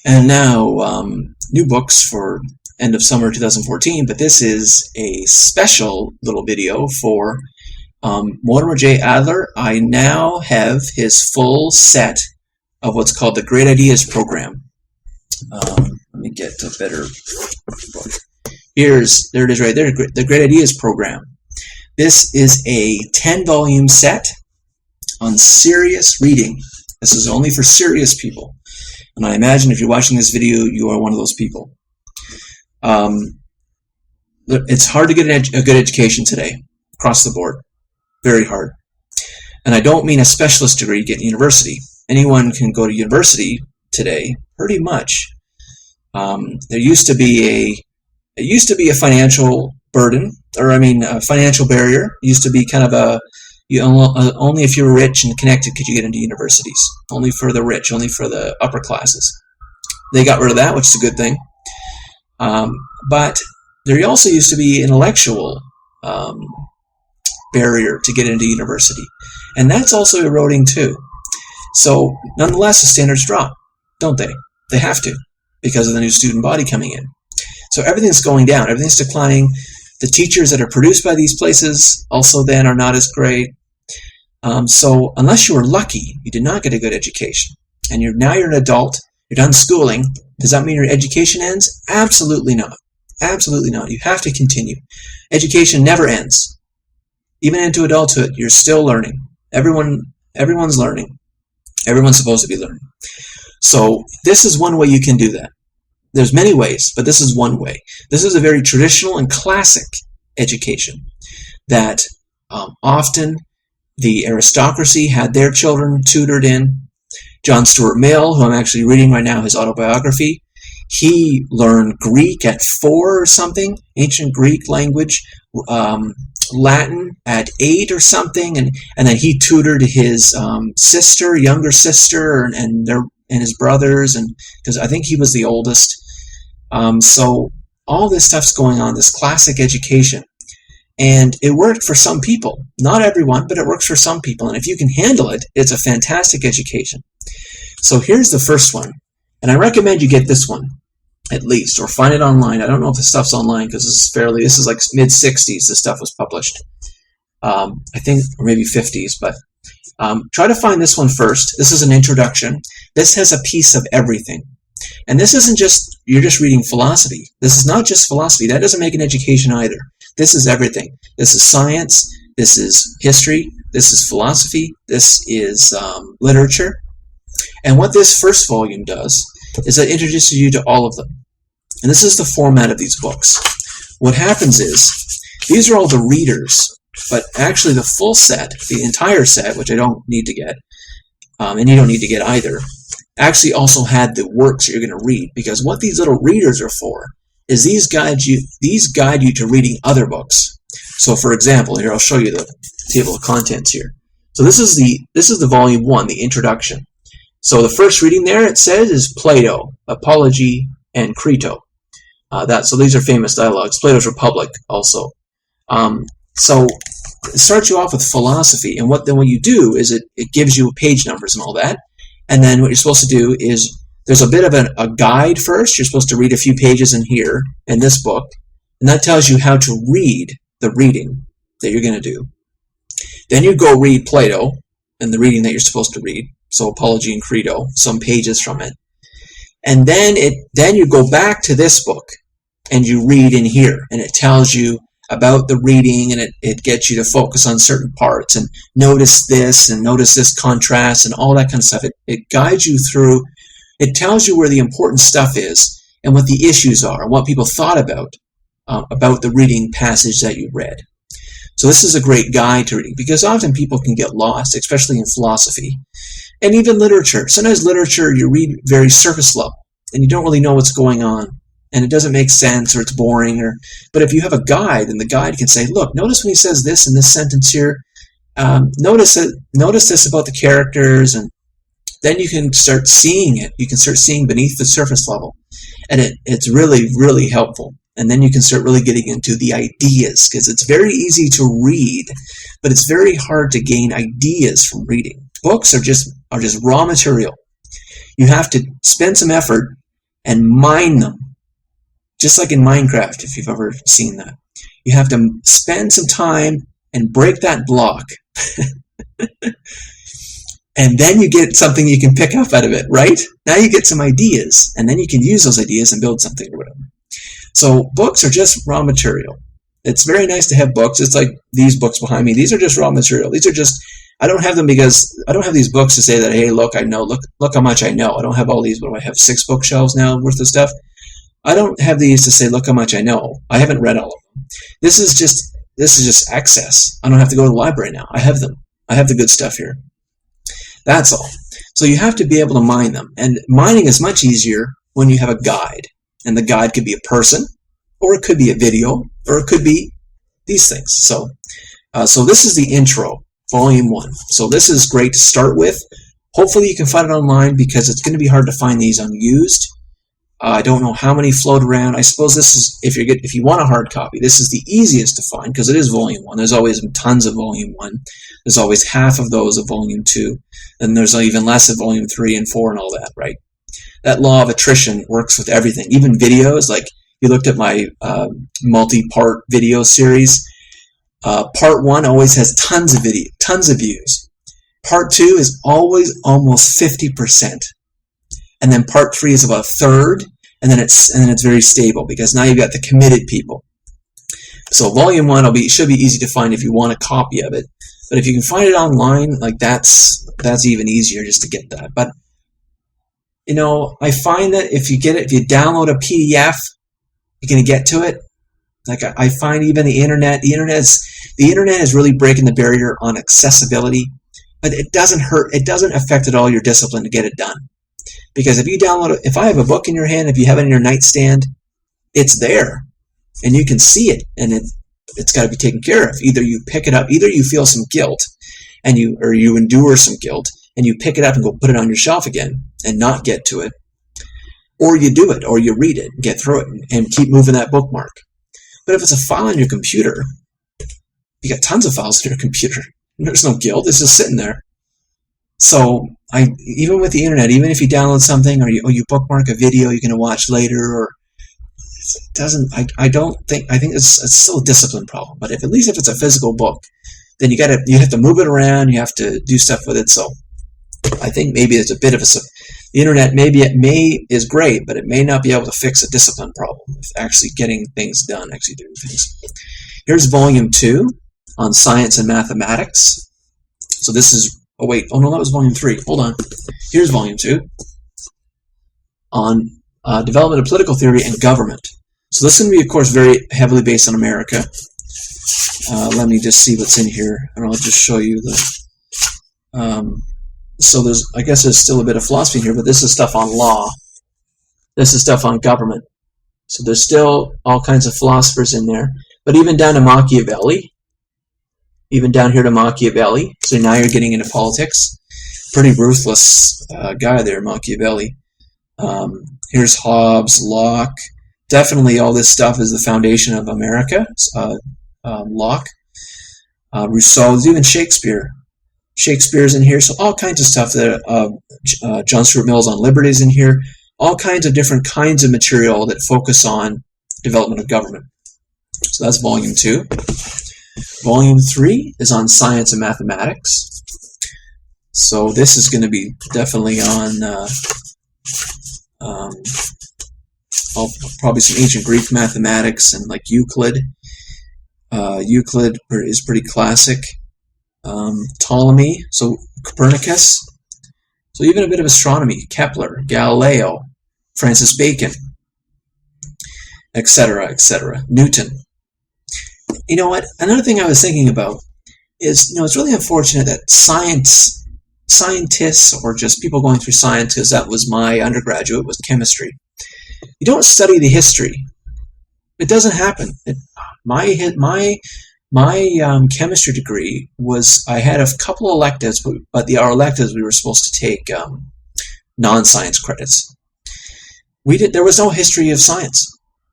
And now, new books for end of summer 2014, but this is a special little video for Mortimer J. Adler. I now have his full set of what's called the Great Ideas Program. Let me get a better book. There it is right there, the Great Ideas Program. This is a 10-volume set on serious reading. This is only for serious people. And I imagine if you're watching this video, you are one of those people. It's hard to get a good education today, across the board. Very hard. And I don't mean a specialist degree to get to university. Anyone can go to university today, pretty much. There used to be a financial burden, or a financial barrier. It used to be kind of only if you were rich and connected could you get into universities. Only for the rich, only for the upper classes. They got rid of that, which is a good thing. But there also used to be intellectual barrier to get into university. And that's also eroding too. So nonetheless, the standards drop, don't they? They have to, because of the new student body coming in. So everything's going down, everything's declining. The teachers that are produced by these places also then are not as great. So unless you were lucky, you did not get a good education. And now you're an adult, you're done schooling. Does that mean your education ends? Absolutely not. Absolutely not. You have to continue. Education never ends. Even into adulthood, you're still learning. Everyone's learning. Everyone's supposed to be learning. So this is one way you can do that. There's many ways, but this is one way. This is a very traditional and classic education that often the aristocracy had their children tutored in. John Stuart Mill, who I'm actually reading right now, his autobiography, he learned Greek at 4 or something, ancient Greek language, Latin at 8 or something, and then he tutored his younger sister, and his brothers, and because I think he was the oldest. So all this stuff's going on, this classic education. And it worked for some people. Not everyone, but it works for some people. And if you can handle it, it's a fantastic education. So here's the first one. And I recommend you get this one, at least, or find it online. I don't know if the stuff's online, because this is like mid-60s this stuff was published. I think, or maybe 50s, but try to find this one first. This is an introduction. This has a piece of everything. And this isn't just, you're just reading philosophy. This is not just philosophy. That doesn't make an education either. This is everything. This is science. This is history. This is philosophy. This is literature. And what this first volume does is it introduces you to all of them. And this is the format of these books. What happens is, these are all the readers, but actually the full set, the entire set, which I don't need to get, and you don't need to get either, actually also had the works that you're going to read, because what these little readers are for is these guide you to reading other books. So for example, here I'll show you the table of contents here. So this is the volume 1, the introduction. So the first reading there, it says, is Plato, Apology, and Crito. So these are famous dialogues. Plato's Republic also. So it starts you off with philosophy, and what you do is it gives you page numbers and all that. And then what you're supposed to do is, there's a bit of a guide first. You're supposed to read a few pages in here, in this book, and that tells you how to read the reading that you're going to do. Then you go read Plato, and the reading that you're supposed to read, so Apology and Crito, some pages from it. And then you go back to this book, and you read in here, and it tells you about the reading, and it gets you to focus on certain parts, and notice this contrast, and all that kind of stuff. It guides you through. It tells you where the important stuff is, and what the issues are, and what people thought about the reading passage that you read. So this is a great guide to reading, because often people can get lost, especially in philosophy, and even literature. Sometimes literature you read very surface level, and you don't really know what's going on, and it doesn't make sense, or it's boring. But if you have a guide, then the guide can say, look, notice when he says this in this sentence here, notice this about the characters, and then you can start seeing it. You can start seeing beneath the surface level, and it's really, really helpful. And then you can start really getting into the ideas, because it's very easy to read, but it's very hard to gain ideas from reading. Books are just raw material. You have to spend some effort and mine them. Just like in Minecraft, if you've ever seen that. You have to spend some time and break that block. And then you get something you can pick up out of it, right? Now you get some ideas, and then you can use those ideas and build something or whatever. So books are just raw material. It's very nice to have books. It's like these books behind me. These are just raw material. These are just, I don't have them because I don't have these books to say that, hey, look, I know, look how much I know. I don't have all these, what do I have, 6 bookshelves now worth of stuff? I don't have these to say, look how much I know. I haven't read all of them. This is just excess. I don't have to go to the library now. I have them. I have the good stuff here. That's all. So you have to be able to mine them. And mining is much easier when you have a guide. And the guide could be a person, or it could be a video, or it could be these things. So this is the intro, volume 1. So this is great to start with. Hopefully you can find it online because it's going to be hard to find these unused. I don't know how many float around. I suppose this is, if you want a hard copy, this is the easiest to find because it is volume 1. There's always tons of volume 1. There's always half of those of volume 2. And there's even less of volume 3 and 4 and all that, right? That law of attrition works with everything. Even videos, like you looked at my multi-part video series. Part 1 always has tons of views. Part 2 is always almost 50%. And then part 3 is about a third, and then it's very stable because now you've got the committed people. So volume 1 should be easy to find if you want a copy of it. But if you can find it online, like that's even easier just to get that. But you know, I find that if you download a PDF, you're going to get to it. Like I find even the internet is really breaking the barrier on accessibility, but it doesn't hurt. It doesn't affect at all your discipline to get it done. Because if you download it, if I have a book in your hand, if you have it in your nightstand, it's there, and you can see it, and it's got to be taken care of. Either you pick it up, either you feel some guilt, or you endure some guilt, and you pick it up and go put it on your shelf again and not get to it, or you do it, or you read it, get through it, and keep moving that bookmark. But if it's a file on your computer, you got tons of files on your computer. There's no guilt. It's just sitting there. So even with the internet, even if you download something or you bookmark a video you're going to watch later, or it doesn't. I think it's still a discipline problem. But at least if it's a physical book, then you have to move it around. You have to do stuff with it. So I think maybe it's a bit of the internet. Maybe is great, but it may not be able to fix a discipline problem with actually getting things done, actually doing things. Here's volume 2 on science and mathematics. So this is. Oh wait, oh no, that was volume 3. Hold on. Here's volume 2 on development of political theory and government. So this is going to be, of course, very heavily based on America. Let me just see what's in here, and I'll just show you the. So I guess there's still a bit of philosophy in here, but this is stuff on law. This is stuff on government. So there's still all kinds of philosophers in there, but even down to Machiavelli. Even down here to Machiavelli. So now you're getting into politics. Pretty ruthless guy there, Machiavelli. Here's Hobbes, Locke. Definitely all this stuff is the foundation of America. Locke. Rousseau. There's even Shakespeare. Shakespeare's in here. So all kinds of stuff. John Stuart Mill's on Liberty is in here. All kinds of different kinds of material that focus on development of government. So that's volume 2. Volume 3 is on science and mathematics. So this is going to be definitely on probably some ancient Greek mathematics and like Euclid. Euclid is pretty classic. Ptolemy, so Copernicus. So even a bit of astronomy, Kepler, Galileo, Francis Bacon, etc., etc. Newton. You know what? Another thing I was thinking about is, it's really unfortunate that scientists or just people going through science, because that was my undergraduate, was chemistry. You don't study the history. It doesn't happen. My chemistry degree was, I had a couple of electives, but our electives we were supposed to take non-science credits. There was no history of science,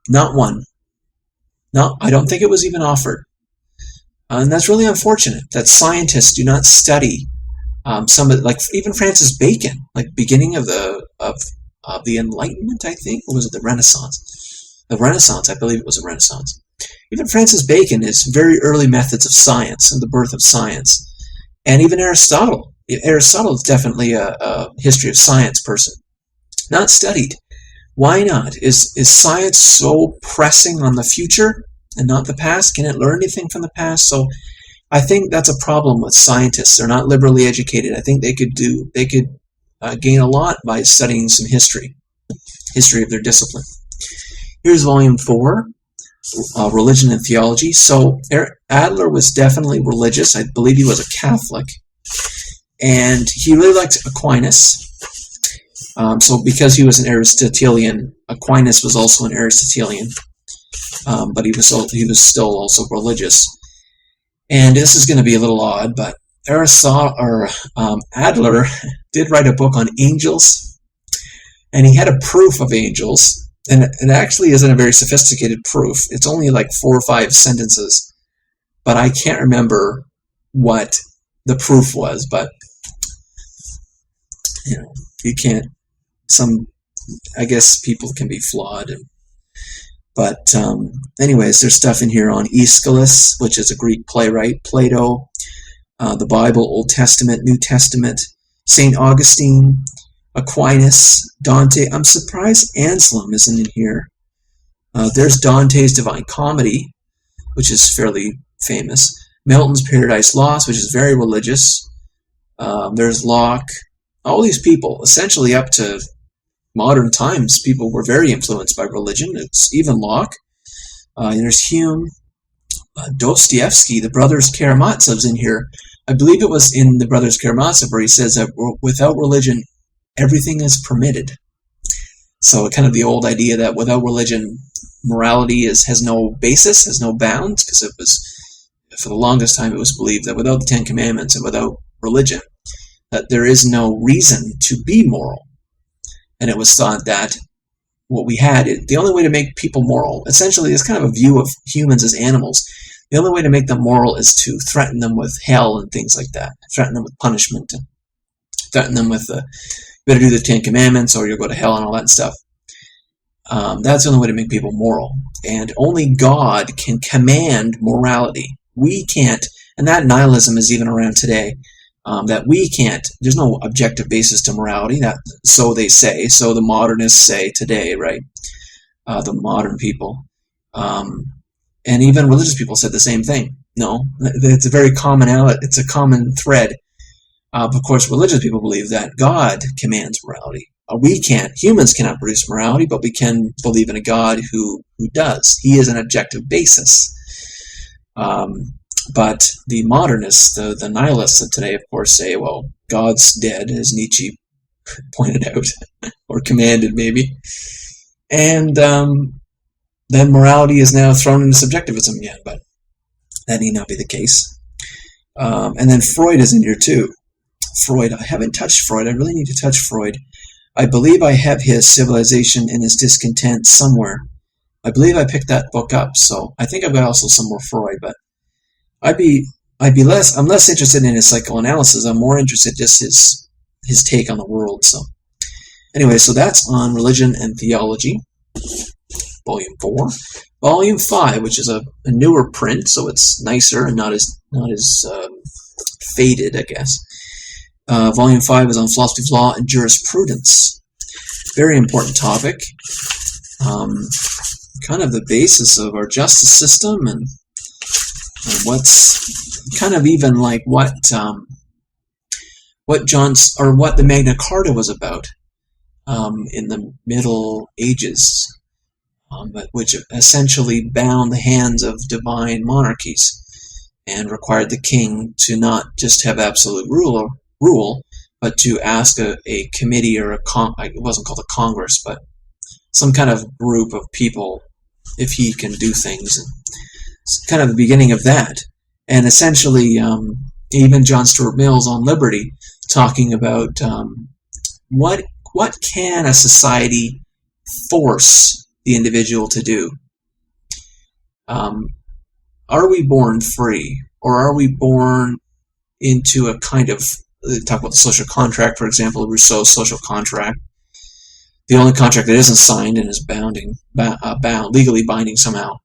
not one. No, I don't think it was even offered. And that's really unfortunate that scientists do not study some of, like even Francis Bacon, like beginning of the Enlightenment, I think, or was it the Renaissance? The Renaissance, I believe it was the Renaissance. Even Francis Bacon is very early methods of science and the birth of science. And even Aristotle. Aristotle is definitely a history of science person. Not studied. Why not? Is science so pressing on the future and not the past? Can it learn anything from the past? So I think that's a problem with scientists. They're not liberally educated. I think they could gain a lot by studying some history of their discipline. Here's volume 4, Religion and Theology. So Adler was definitely religious. I believe he was a Catholic. And he really liked Aquinas. So because he was an Aristotelian, Aquinas was also an Aristotelian. But he was still also religious. And this is going to be a little odd, but Adler did write a book on angels, and he had a proof of angels, and it actually isn't a very sophisticated proof. It's only like 4 or 5 sentences, but I can't remember what the proof was. But you can't. I guess people can be flawed. But anyways, there's stuff in here on Aeschylus, which is a Greek playwright, Plato, the Bible, Old Testament, New Testament, St. Augustine, Aquinas, Dante. I'm surprised Anselm isn't in here. There's Dante's Divine Comedy, which is fairly famous. Milton's Paradise Lost, which is very religious. There's Locke. All these people, essentially up to modern times, people were very influenced by religion. It's even Locke. There's Hume. Dostoevsky, the Brothers Karamazov's in here. I believe it was in the Brothers Karamazov where he says that without religion, everything is permitted. So kind of the old idea that without religion, morality has no basis, has no bounds, because it was, for the longest time, it was believed that without the Ten Commandments and without religion, that there is no reason to be moral. And it was thought that what we had, the only way to make people moral, essentially, is kind of a view of humans as animals. The only way to make them moral is to threaten them with hell and things like that. Threaten them with punishment. And threaten them with, you better do the Ten Commandments or you'll go to hell and all that stuff. That's the only way to make people moral. And only God can command morality. We can't, and that nihilism is even around today. That we can't, there's no objective basis to morality, that so they say, so the modernists say today, right? The modern people. And even religious people said the same thing. No, it's a very it's a common thread. Of course, religious people believe that God commands morality. We can't, humans cannot produce morality, but we can believe in a God who does. He is an objective basis. But the modernists, the nihilists of today, of course, say, well, God's dead, as Nietzsche pointed out, or commanded maybe. And then morality is now thrown into subjectivism again, but that need not be the case. And then Freud is in here too. Freud, I haven't touched Freud. I really need to touch Freud. I believe I have his Civilization and His Discontent somewhere. I believe I picked that book up, so I think I've got also some more Freud, but I'm less interested in his psychoanalysis. I'm more interested just his take on the world. So anyway, so that's on Religion and Theology, Volume 4. Volume 5, which is a newer print, so it's nicer and not as faded, I guess. Volume 5 is on Philosophy of Law and Jurisprudence. Very important topic. Kind of the basis of our justice system and what's kind of even like what the Magna Carta was about in the Middle Ages, which essentially bound the hands of divine monarchies and required the king to not just have absolute rule, but to ask a committee or it wasn't called a Congress, but some kind of group of people if he can do things. And it's kind of the beginning of that. And essentially, even John Stuart Mill's on Liberty, talking about what can a society force the individual to do? Are we born free, or are we born into a kind of, talk about the social contract, for example, Rousseau's social contract. The only contract that isn't signed and is legally binding somehow.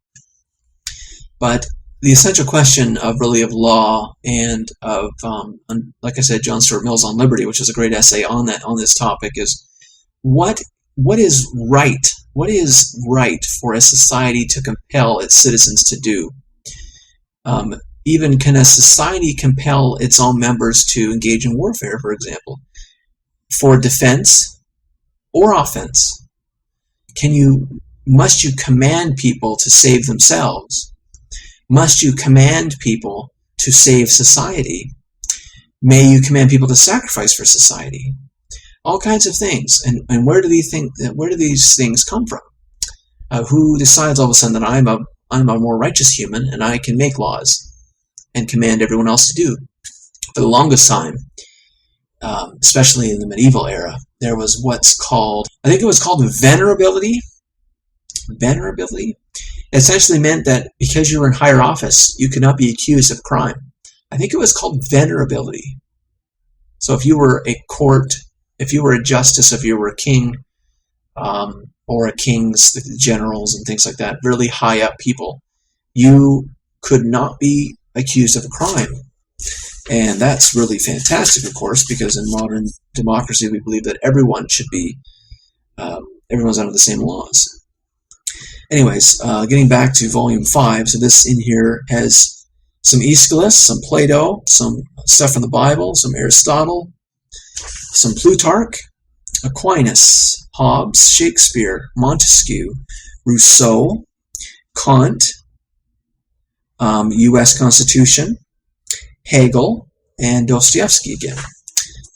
But the essential question of law and of, like I said, John Stuart Mill's On Liberty, which is a great essay on this topic, is what is right? What is right for a society to compel its citizens to do? Even can a society compel its own members to engage in warfare, for example, for defense or offense? Must you command people to save themselves? Must you command people to save society? May you command people to sacrifice for society? All kinds of things. And where do these things come from? Who decides all of a sudden that I'm a more righteous human and I can make laws and command everyone else to do? For the longest time, especially in the medieval era, there was what's called, I think it was called venerability. Venerability essentially meant that because you were in higher office, you could not be accused of crime. I think it was called venerability. So if you were a court, if you were a justice, if you were a king, or a king's generals and things like that, really high up people, you could not be accused of a crime. And that's really fantastic, of course, because in modern democracy we believe that everyone should be, everyone's under the same laws. Anyways, getting back to volume 5, so this in here has some Aeschylus, some Plato, some stuff from the Bible, some Aristotle, some Plutarch, Aquinas, Hobbes, Shakespeare, Montesquieu, Rousseau, Kant, U.S. Constitution, Hegel, and Dostoevsky again.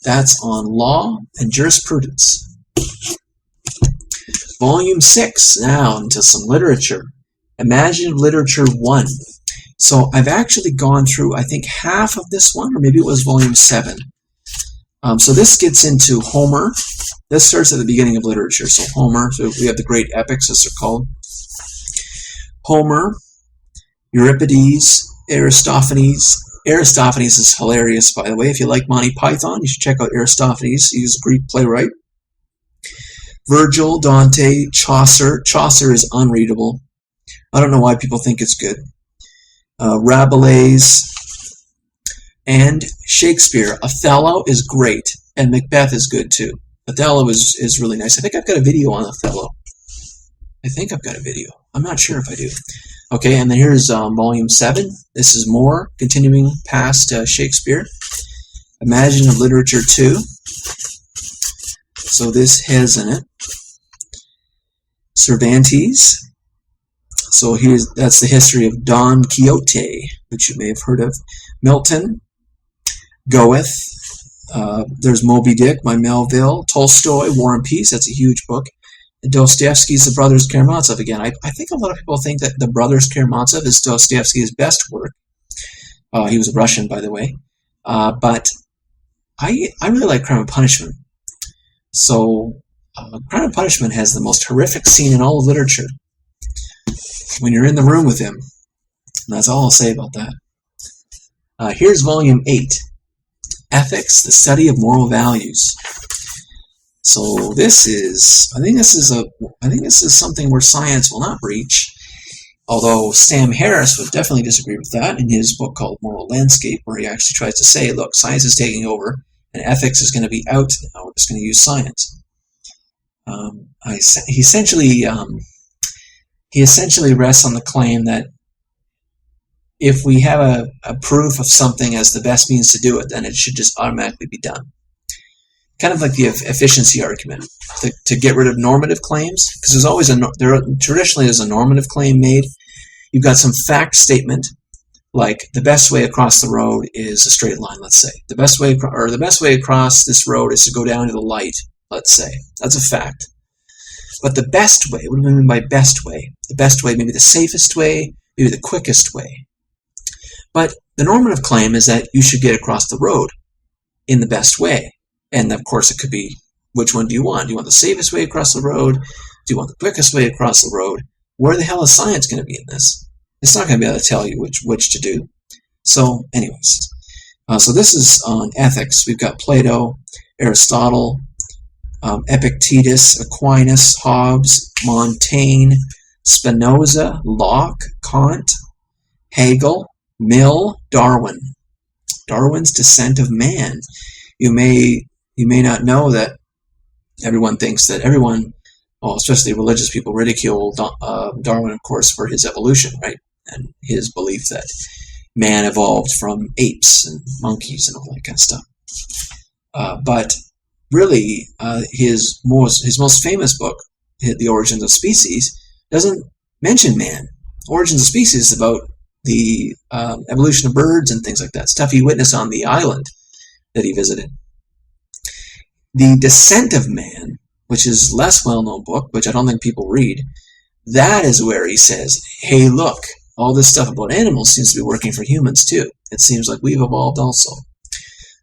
That's on law and jurisprudence. Volume 6, now into some literature. Imaginative Literature 1. So I've actually gone through, I think, half of this one, or maybe it was volume 7. So this gets into Homer. This starts at the beginning of literature. So Homer, so we have the great epics, as they're called. Homer, Euripides, Aristophanes. Aristophanes is hilarious, by the way. If you like Monty Python, you should check out Aristophanes. He's a Greek playwright. Virgil, Dante, Chaucer. Chaucer is unreadable. I don't know why people think it's good. Rabelais, and Shakespeare. Othello is great, and Macbeth is good too. Othello is really nice. I think I've got a video on Othello. I think I've got a video. I'm not sure if I do. Okay, and then here's volume 7. This is more, continuing past Shakespeare. Imaginative Literature 2. So this has in it Cervantes. So that's the history of Don Quixote, which you may have heard of. Milton, Goethe. There's Moby Dick by Melville. Tolstoy, War and Peace. That's a huge book. Dostoevsky's The Brothers Karamazov again. I think a lot of people think that The Brothers Karamazov is Dostoevsky's best work. He was a Russian, by the way. But I really like Crime and Punishment. So Crime and Punishment has the most horrific scene in all of literature. When you're in the room with him. And that's all I'll say about that. Here's volume 8. Ethics, the study of moral values. So this is, I think this is something where science will not breach, although Sam Harris would definitely disagree with that in his book called Moral Landscape, where he actually tries to say, look, science is taking over, and ethics is going to be out, now we're just going to use science. He essentially rests on the claim that if we have a proof of something as the best means to do it, then it should just automatically be done. Kind of like the efficiency argument, to get rid of normative claims, because there's always traditionally there's a normative claim made. You've got some fact statement, like the best way across the road is a straight line. Let's say the best way across this road is to go down to the light. Let's say that's a fact. But the best way, what do we mean by best way? The best way, maybe the safest way, maybe the quickest way. But the normative claim is that you should get across the road in the best way. And of course it could be, which one do you want? Do you want the safest way across the road? Do you want the quickest way across the road? Where the hell is science going to be in this? It's not going to be able to tell you which to do. So anyways, so this is on ethics. We've got Plato, Aristotle, Epictetus, Aquinas, Hobbes, Montaigne, Spinoza, Locke, Kant, Hegel, Mill, Darwin. Darwin's Descent of Man. You may not know that everyone thinks that especially religious people, ridicule Darwin, of course, for his evolution, right? And his belief that man evolved from apes and monkeys and all that kind of stuff. But really, his most famous book, The Origins of Species, doesn't mention man. Origins of Species is about the evolution of birds and things like that, stuff he witnessed on the island that he visited. The Descent of Man, which is a less well-known book, which I don't think people read, that is where he says, hey, look, all this stuff about animals seems to be working for humans too. It seems like we've evolved also.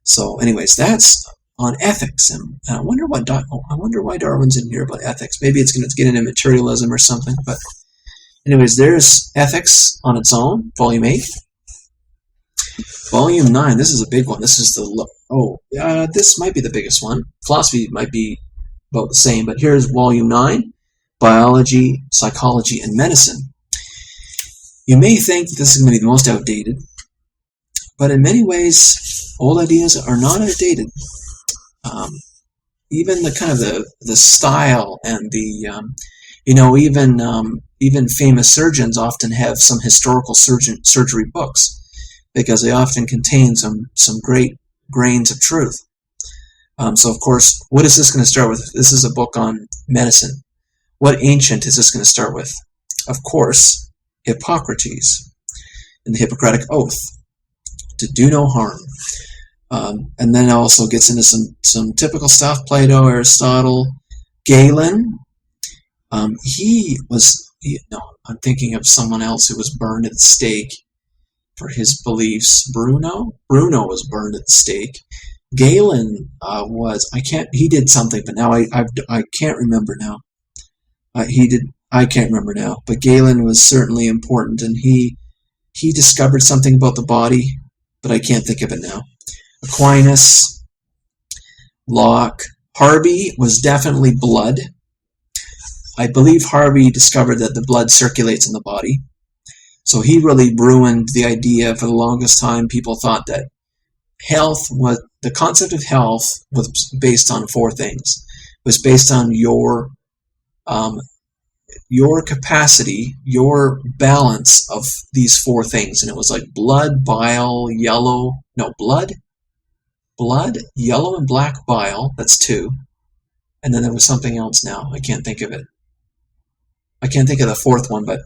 So anyways, that's on ethics. And I wonder why Darwin's in here about ethics. Maybe it's going to get into materialism or something. But anyways, there's Ethics on its own, Volume 8. Volume 9, this is a big one. This is this might be the biggest one. Philosophy might be about the same, but here's Volume 9, Biology, Psychology, and Medicine. You may think this is going to be the most outdated, but in many ways, old ideas are not outdated. Even the kind of the style and the even famous surgeons often have some historical surgery books because they often contain some great grains of truth. So of course, what is this going to start with? This is a book on medicine. What ancient is this going to start with? Of course, Hippocrates and the Hippocratic Oath, to do no harm. And then it also gets into some typical stuff, Plato, Aristotle, Galen. I'm thinking of someone else who was burned at the stake for his beliefs. Bruno was burned at the stake. Galen he did something, but now I can't remember now. I can't remember now, but Galen was certainly important, and he discovered something about the body, but I can't think of it now. Aquinas, Locke, Harvey was definitely blood. I believe Harvey discovered that the blood circulates in the body. So he really ruined the idea. For the longest time, people thought that the concept of health was based on four things. It was based on your capacity, your balance of these four things. And it was like blood, bile, yellow, yellow and black bile, that's two. And then there was something else now. I can't think of it. I can't think of the fourth one, but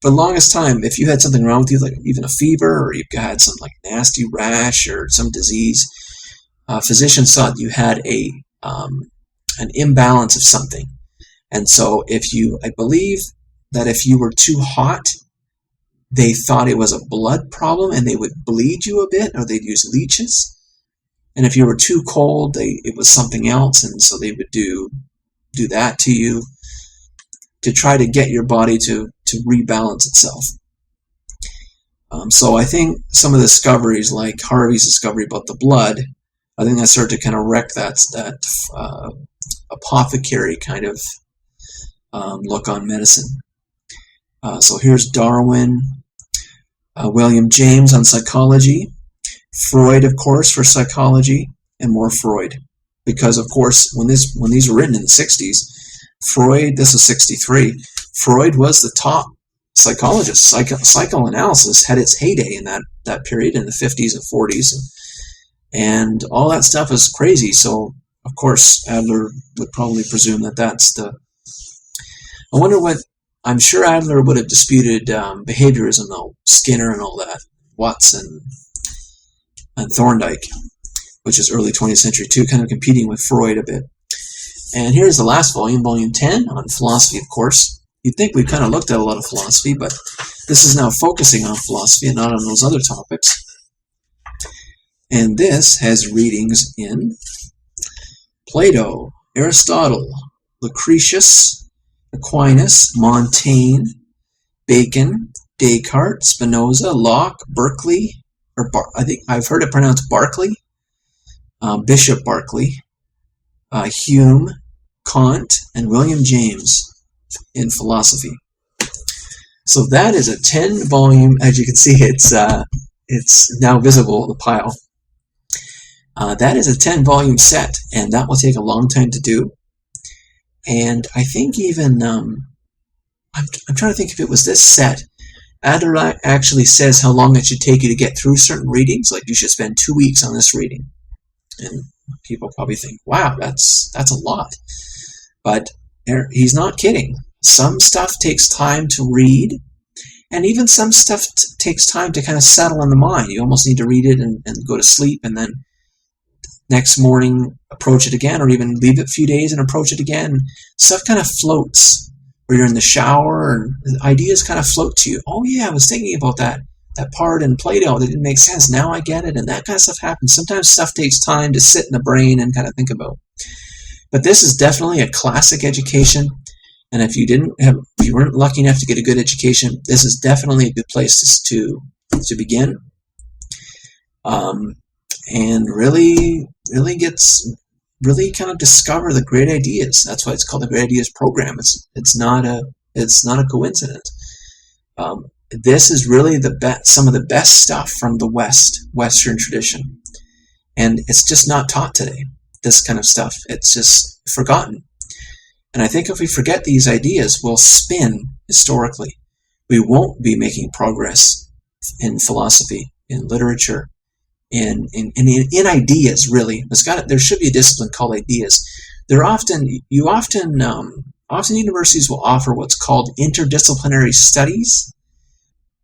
for the longest time, if you had something wrong with you, like even a fever, or you had some like nasty rash or some disease, physicians thought you had an imbalance of something. And so I believe that if you were too hot, they thought it was a blood problem and they would bleed you a bit, or they'd use leeches. And if you were too cold, it was something else, and so they would do that to you to try to get your body to rebalance itself. So I think some of the discoveries, like Harvey's discovery about the blood, I think that started to kind of wreck that apothecary kind of look on medicine. So here's Darwin, William James on psychology, Freud, of course, for psychology, and more Freud. Because, of course, when these were written in the 60s, Freud, this was 63, Freud was the top psychologist. Psychoanalysis had its heyday in that period in the 50s and 40s. And all that stuff is crazy. So, of course, Adler would probably presume that that's the... I wonder I'm sure Adler would have disputed behaviorism, though. Skinner and all that. Watson and Thorndike, which is early 20th century too, kind of competing with Freud a bit. And here's the last volume, Volume 10, on philosophy, of course. You'd think we've kind of looked at a lot of philosophy, but this is now focusing on philosophy and not on those other topics. And this has readings in Plato, Aristotle, Lucretius, Aquinas, Montaigne, Bacon, Descartes, Spinoza, Locke, Berkeley, I think I've heard it pronounced Barclay, Bishop Berkeley, Hume, Kant, and William James in philosophy. So that is a 10-volume, as you can see, it's now visible, the pile. That is a 10-volume set, and that will take a long time to do. And I think even, I'm trying to think if it was this set, Adler actually says how long it should take you to get through certain readings, like you should spend 2 weeks on this reading. And people probably think, wow, that's a lot. But he's not kidding. Some stuff takes time to read, and even some stuff takes time to kind of settle in the mind. You almost need to read it and go to sleep, and then next morning approach it again, or even leave it a few days and approach it again. Stuff kind of floats, where you're in the shower and ideas kind of float to you. Oh yeah, I was thinking about that part in Plato that didn't make sense. Now I get it, and that kind of stuff happens. Sometimes stuff takes time to sit in the brain and kind of think about. But this is definitely a classic education, and if you weren't lucky enough to get a good education, this is definitely a good place to begin. And really kind of discover the great ideas. That's why it's called the Great Ideas Program. It's not a coincidence. This is really some of the best stuff from the Western tradition, and it's just not taught today. This kind of stuff, it's just forgotten. And I think if we forget these ideas, we'll spin historically. We won't be making progress in philosophy, in literature, in ideas, really. There should be a discipline called ideas. Often universities will offer what's called interdisciplinary studies,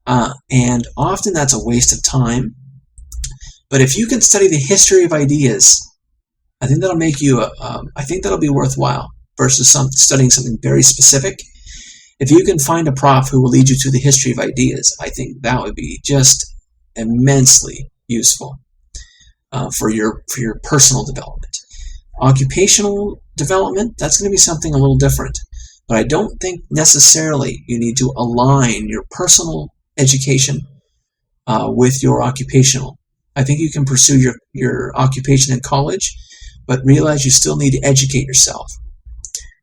and often that's a waste of time. But if you can study the history of ideas, I think that'll make you. I think that'll be worthwhile versus studying something very specific. If you can find a prof who will lead you through the history of ideas, I think that would be just immensely useful for your personal development. Occupational development, that's going to be something a little different. But I don't think necessarily you need to align your personal education with your occupational. I think you can pursue your occupation in college, but realize you still need to educate yourself.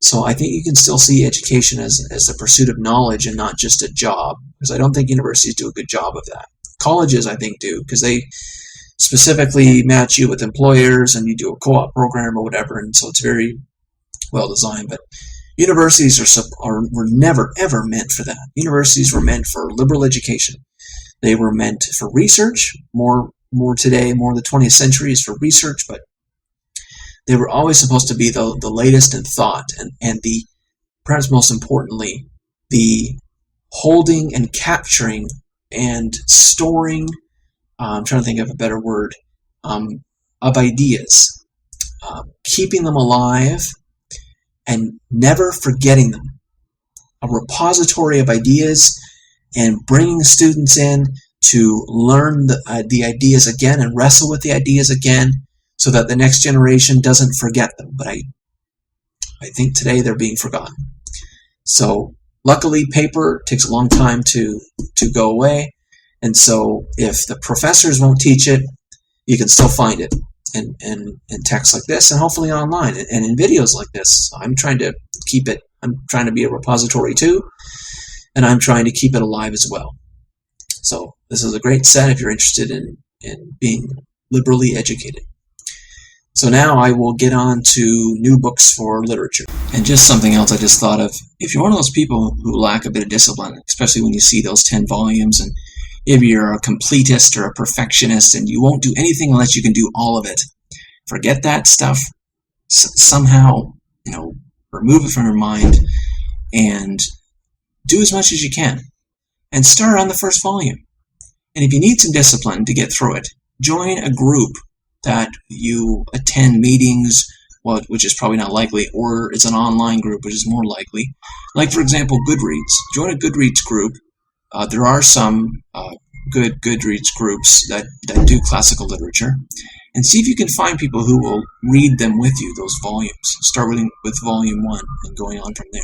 So I think you can still see education as the pursuit of knowledge and not just a job, because I don't think universities do a good job of that. Colleges, I think, do, because they specifically match you with employers and you do a co-op program or whatever, and so it's very well designed. But universities were never, ever meant for that. Universities were meant for liberal education. They were meant for research, more today, more of the 20th century is for research, but they were always supposed to be the latest in thought, and the, perhaps most importantly, the holding and capturing and storing, I'm trying to think of a better word, of ideas, keeping them alive and never forgetting them. A repository of ideas and bringing students in to learn the ideas again and wrestle with the ideas again, so that the next generation doesn't forget them. But I think today they're being forgotten. So luckily, paper takes a long time to go away, and so if the professors won't teach it, you can still find it in texts like this, and hopefully online, and in videos like this. I'm trying to keep it. I'm trying to be a repository too, and I'm trying to keep it alive as well. So this is a great set if you're interested in being liberally educated. So now I will get on to new books for literature. And just something else I just thought of. If you're one of those people who lack a bit of discipline, especially when you see those 10 volumes, and if you're a completist or a perfectionist and you won't do anything unless you can do all of it, forget that stuff. Somehow, remove it from your mind and do as much as you can. And start on the first volume. And if you need some discipline to get through it, join a group that you attend meetings, which is probably not likely, or it's an online group, which is more likely. Like, for example, Goodreads. Join a Goodreads group. There are some good Goodreads groups that do classical literature. And see if you can find people who will read them with you, those volumes. Start with volume 1 and going on from there.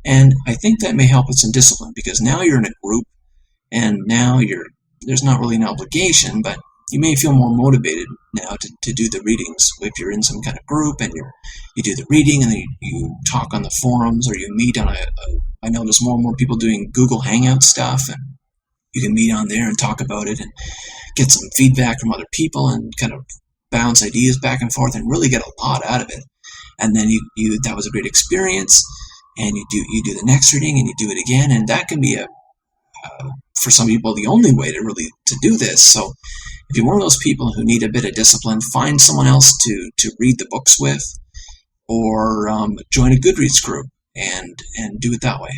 And I think that may help with some discipline, because now you're in a group, and now there's not really an obligation, but you may feel more motivated now to do the readings. If you're in some kind of group and you do the reading and then you talk on the forums, or you meet on I notice more and more people doing Google Hangout stuff, and you can meet on there and talk about it and get some feedback from other people and kind of bounce ideas back and forth and really get a lot out of it. And then you that was a great experience, and you do the next reading and you do it again, and that can be for some people the only way to do this. So if you're one of those people who need a bit of discipline, find someone else to read the books with, or join a Goodreads group and do it that way.